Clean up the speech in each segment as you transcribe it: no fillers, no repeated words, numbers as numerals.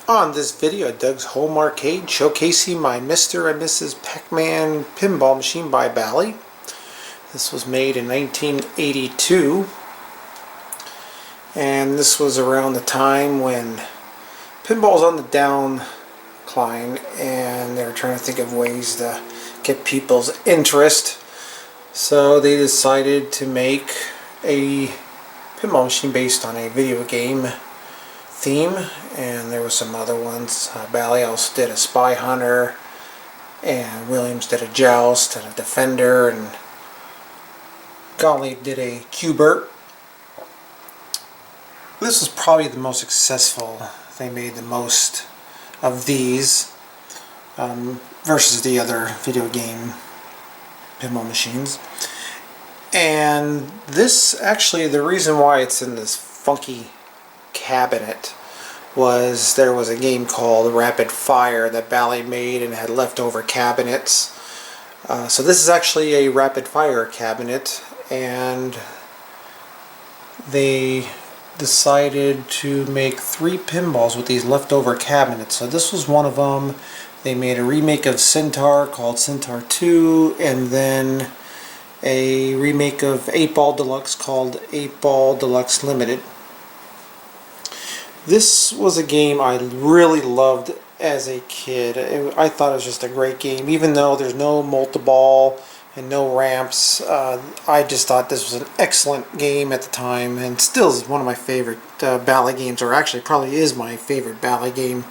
On this video at Doug's Home Arcade, showcasing my Mr. and Mrs. Pac-Man pinball machine by Bally. This was made in 1982, and this was around the time when pinball was on the downcline and they were trying to think of ways to get people's interest. So they decided to make a pinball machine based on a video game theme, and there were some other ones. Bally also did a Spy Hunter, and Williams did a Joust and a Defender, and Golly did a Q*bert. This was probably the most successful. They made the most of these versus the other video game pinball machines. And this, actually, the reason why it's in this funky cabinet was there was a game called Rapid Fire that Bally made and had leftover cabinets. So this is actually a Rapid Fire cabinet, and they decided to make 3 pinballs with these leftover cabinets. So this was one of them. They made a remake of Centaur called Centaur 2, and then a remake of 8-Ball Deluxe called 8-Ball Deluxe Limited. This was a game I really loved as a kid. I thought it was just a great game. Even though there's no multi-ball and no ramps, I just thought this was an excellent game at the time, and still is one of my favorite Bally games, or actually probably is my favorite Bally game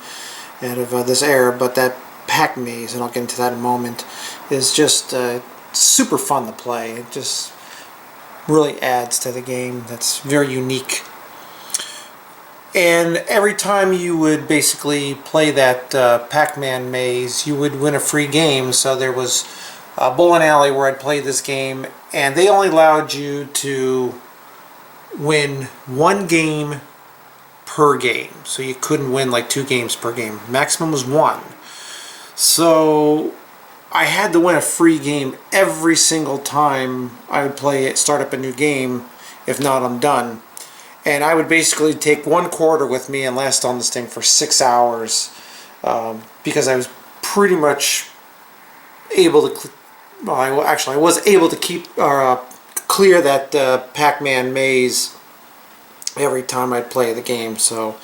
out of this era. But that Pac Maze, and I'll get into that in a moment, is just super fun to play. It just really adds to the game. That's very unique. And every time you would basically play that Pac-Man maze, you would win a free game. So there was a bowling alley where I'd play this game, and they only allowed you to win 1 game per game. So you couldn't win like 2 games per game. Maximum was 1. So I had to win a free game every single time I would play it, start up a new game. If not, I'm done. And I would basically take 1 quarter with me and last on this thing for 6 hours, because I was pretty much able to, I was able to keep clear that Pac-Man maze every time I'd play the game. So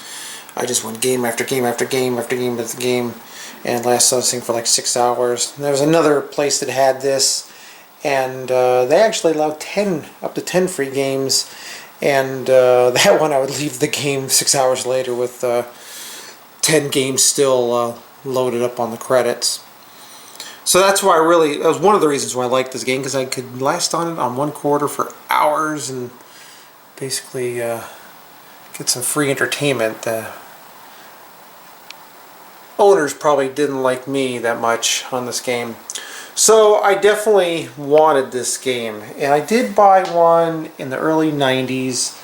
I just won game after game after game after game after game, and lasted on this thing for like 6 hours. And there was another place that had this, and they actually allowed up to 10 free games. And that one I would leave the game 6 hours later with 10 games still loaded up on the credits. So that's why that was one of the reasons why I liked this game, because I could last on it on 1 quarter for hours and basically get some free entertainment. The owners probably didn't like me that much on this game. So I definitely wanted this game, and I did buy one in the early 90s,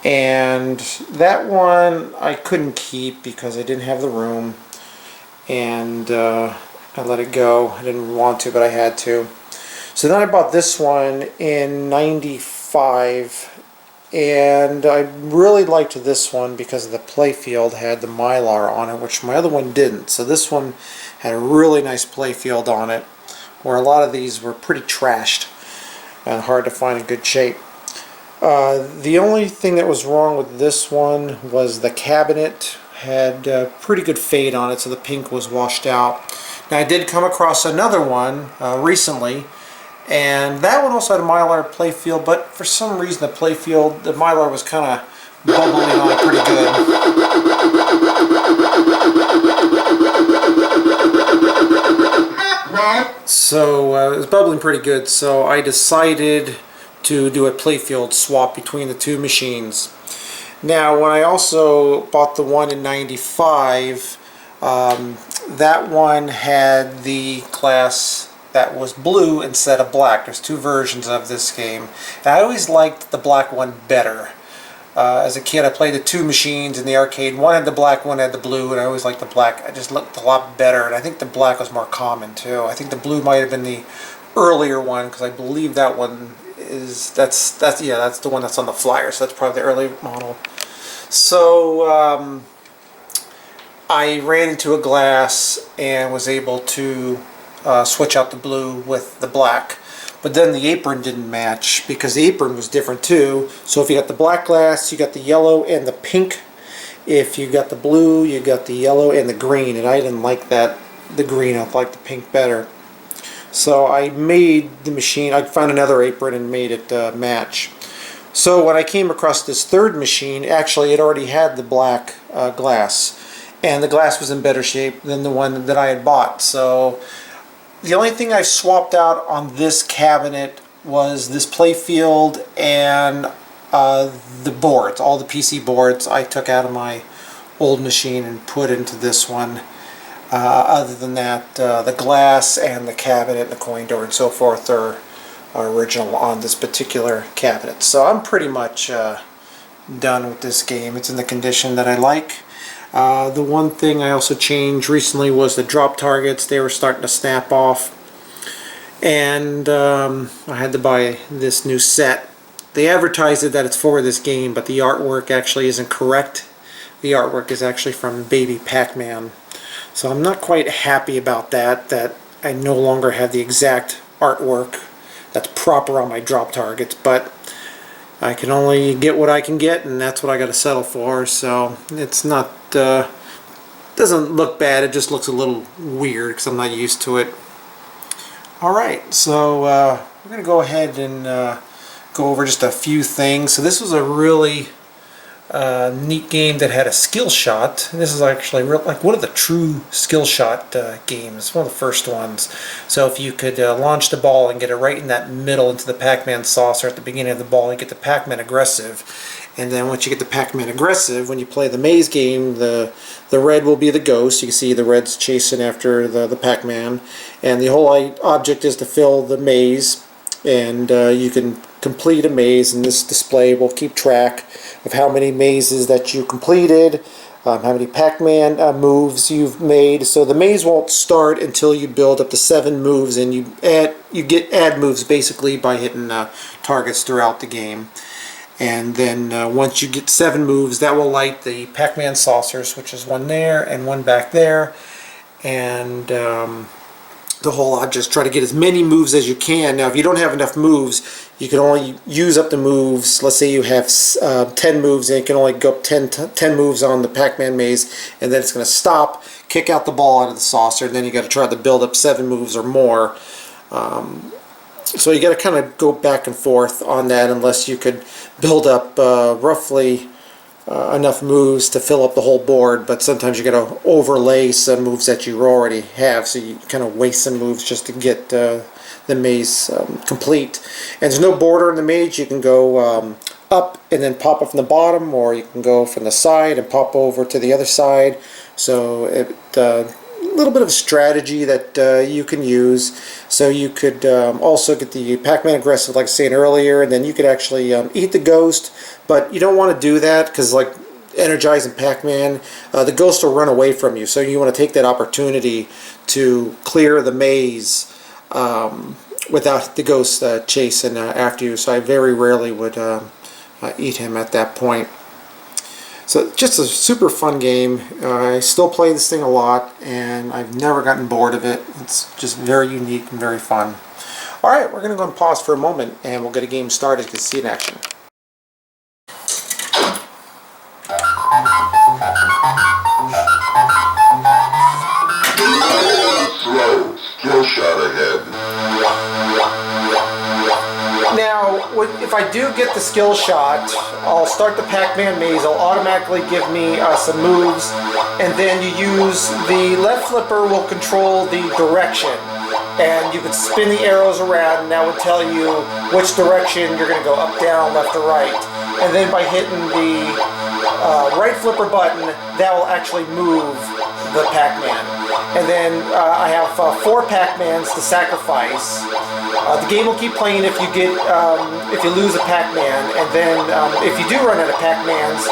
and that one I couldn't keep because I didn't have the room, and I let it go. I didn't want to, but I had to. So then I bought this one in 95, and I really liked this one because the playfield had the Mylar on it, which my other one didn't. So this one had a really nice playfield on it, where a lot of these were pretty trashed and hard to find in good shape. The only thing that was wrong with this one was the cabinet had pretty good fade on it, so the pink was washed out. Now I did come across another one recently, and that one also had a Mylar playfield, but for some reason the Mylar was kind of bubbling on it pretty good. So it was bubbling pretty good, so I decided to do a playfield swap between the 2 machines. Now, when I also bought the one in 95, that one had the glass that was blue instead of black. There's 2 versions of this game, and I always liked the black one better. As a kid, I played the 2 machines in the arcade. One had the black, one had the blue, and I always liked the black. It just looked a lot better, and I think the black was more common too. I think the blue might have been the earlier one, because I believe that one is that's the one that's on the flyer. So that's probably the early model. So I ran into a glass and was able to switch out the blue with the black. But then the apron didn't match because the apron was different too. So if you got the black glass, you got the yellow and the pink. If you got the blue, you got the yellow and the green. And I didn't like that, the green. I liked the pink better. So I made the machine, I found another apron and made it match. So when I came across this third machine, actually it already had the black glass. And the glass was in better shape than the one that I had bought. So the only thing I swapped out on this cabinet was this playfield and the boards. All the PC boards I took out of my old machine and put into this one. Other than that, the glass and the cabinet and the coin door and so forth are original on this particular cabinet. So I'm pretty much done with this game. It's in the condition that I like. The one thing I also changed recently was the drop targets. They were starting to snap off. And I had to buy this new set. They advertised it that it's for this game, but the artwork actually isn't correct. The artwork is actually from Baby Pac-Man. So I'm not quite happy about that I no longer have the exact artwork that's proper on my drop targets, but I can only get what I can get, and that's what I got to settle for. So it's not, doesn't look bad, it just looks a little weird because I'm not used to it. Alright, so we're going to go ahead and go over just a few things. So this was a really neat game that had a skill shot. This is actually like one of the true skill shot games, one of the first ones. So if you could launch the ball and get it right in that middle into the Pac-Man saucer at the beginning of the ball, you get the Pac-Man aggressive. And then once you get the Pac-Man aggressive, when you play the maze game, the red will be the ghost. You can see the red's chasing after the Pac-Man. And the whole object is to fill the maze. And you can complete a maze, and this display will keep track of how many mazes that you completed, how many Pac-Man moves you've made. So the maze won't start until you build up to 7 moves, and you get add moves basically by hitting targets throughout the game. And then once you get 7 moves, that will light the Pac-Man saucers, which is one there and one back there. And the whole object, try to get as many moves as you can. Now if you don't have enough moves, you can only use up the moves. Let's say you have 10 moves, and you can only go up 10 moves on the Pac-Man maze, and then it's going to stop, kick out the ball out of the saucer, and then you got to try to build up 7 moves or more. So you got to kind of go back and forth on that, unless you could build up roughly enough moves to fill up the whole board. But sometimes you got to overlay some moves that you already have, so you kind of waste some moves just to get the maze complete. And there's no border in the maze. You can go up and then pop up from the bottom, or you can go from the side and pop over to the other side. So a little bit of a strategy that you can use. So you could also get the Pac-Man aggressive, like I was saying earlier, and then you could actually eat the ghost. But you don't want to do that, because like energizing Pac-Man, the ghost will run away from you. So you want to take that opportunity to clear the maze without the ghost chasing after you. So I very rarely would eat him at that point. So just a super fun game. I still play this thing a lot, and I've never gotten bored of it. It's just very unique and very fun. Alright, we're going to go and pause for a moment, and we'll get a game started to see in action. Slow, skill shot ahead. Now, if I do get the skill shot, I'll start the Pac-Man maze. It'll automatically give me some moves, and then you use the left flipper will control the direction, and you can spin the arrows around, and that would tell you which direction you're going to go, up, down, left, or right. And then by hitting the right flipper button, that will actually move the Pac-Man. And then I have 4 Pac-Mans to sacrifice. The game will keep playing if you lose a Pac-Man, and then if you do run out of Pac-Mans,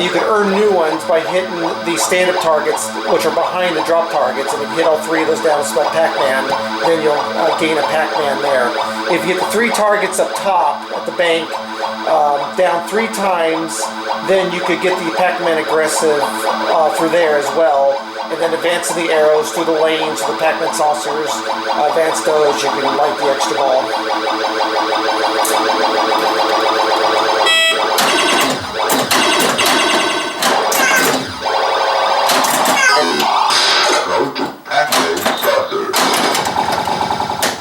you can earn new ones by hitting the stand-up targets, which are behind the drop targets. And if you hit all 3 of those down and spell Pac-Man, then you'll gain a Pac-Man there. If you hit the 3 targets up top at the bank, down 3 times, then you could get the Pac-Man aggressive through there as well, and then advancing the arrows through the lanes of the Pac-Man saucers. Advance those, you can light the extra ball.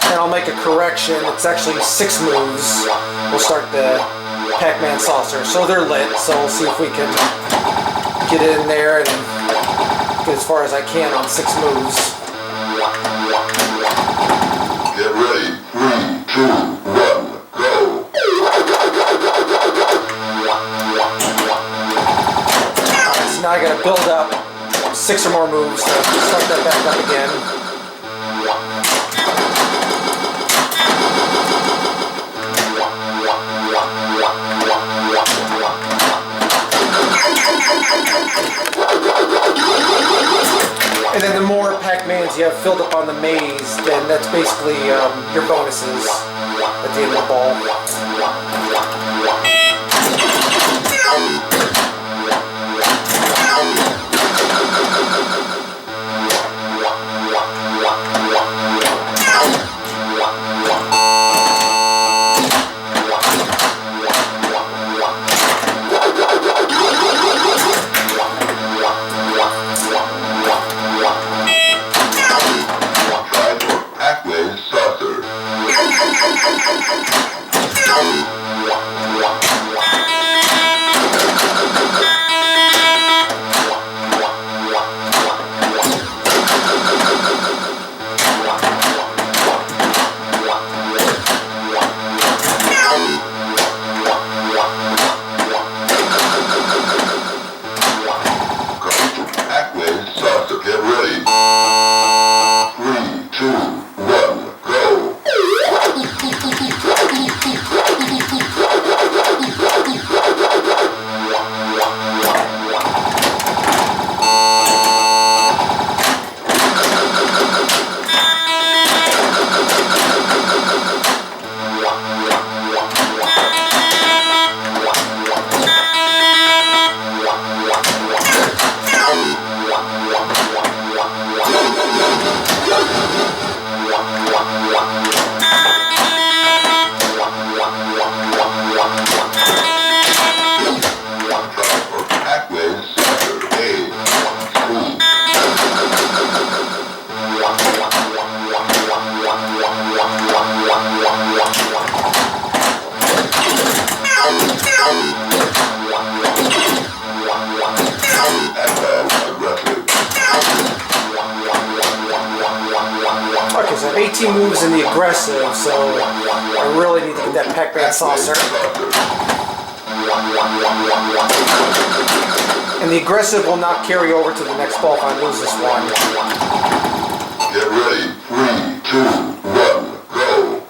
And I'll make a correction, it's actually 6 moves. We'll start the Pac-Man saucer. So they're lit, so we'll see if we can get in there and get as far as I can on 6 moves. Get ready. 3, 2, 1, go. Alright, so now I gotta build up 6 or more moves to start that back up again. And then the more Pac-Mans you have filled up on the maze, then that's basically your bonuses at the end of the ball. Okay, so I have 18 moves in the aggressive, so I really need to get that Pac-Man saucer. And the aggressive will not carry over to the next ball if I lose this one. Get ready. 3, 2, 1, go.